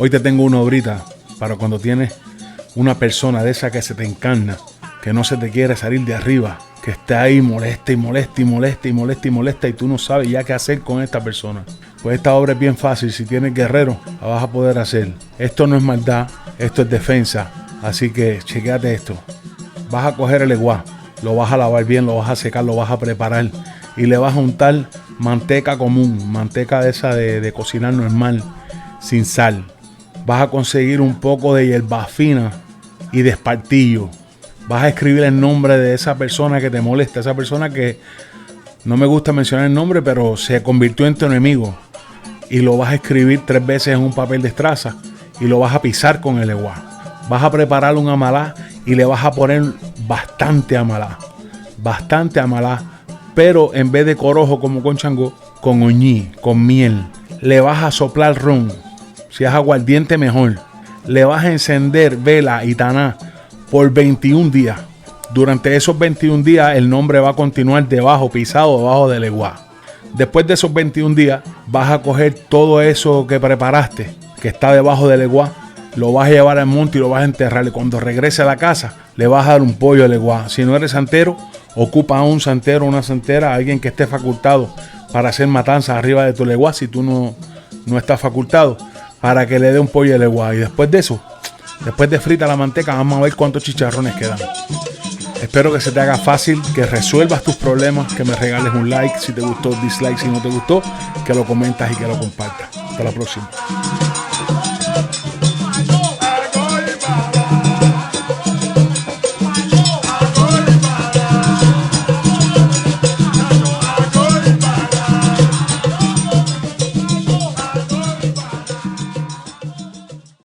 Hoy te tengo una obrita para cuando tienes una persona de esa que se te encarna, que no se te quiere salir de arriba, que está ahí molesta y molesta y molesta y molesta y molesta y tú no sabes ya qué hacer con esta persona. Pues esta obra es bien fácil, si tienes guerrero la vas a poder hacer. Esto no es maldad, esto es defensa, así que chequéate esto. Vas a coger el eguá, lo vas a lavar bien, lo vas a secar, lo vas a preparar y le vas a untar manteca común, manteca de esa de cocinar normal, sin sal. Vas a conseguir un poco de hierba fina y de espartillo. Vas a escribir el nombre de esa persona que te molesta, esa persona que no me gusta mencionar el nombre, pero se convirtió en tu enemigo. Y lo vas a escribir 3 veces en un papel de estraza y lo vas a pisar con el eguá. Vas a preparar un amalá y le vas a poner bastante amalá, pero en vez de corojo como con changó, con oñí, con miel. Le vas a soplar ron. Si es aguardiente, mejor. Le vas a encender vela y taná por 21 días. Durante esos 21 días el nombre va a continuar debajo, pisado debajo del eguá. Después de esos 21 días vas a coger todo eso que preparaste, que está debajo del eguá, lo vas a llevar al monte y lo vas a enterrar. Y cuando regrese a la casa le vas a dar un pollo al eguá. Si no eres santero, ocupa a un santero, una santera, alguien que esté facultado para hacer matanzas arriba de tu eguá. Si tú no estás facultado, para que le dé un pollo al eguá. Y después de eso, después de frita la manteca, vamos a ver cuántos chicharrones quedan. Espero que se te haga fácil, que resuelvas tus problemas, que me regales un like si te gustó, dislike si no te gustó, que lo comentas y que lo compartas. Hasta la próxima.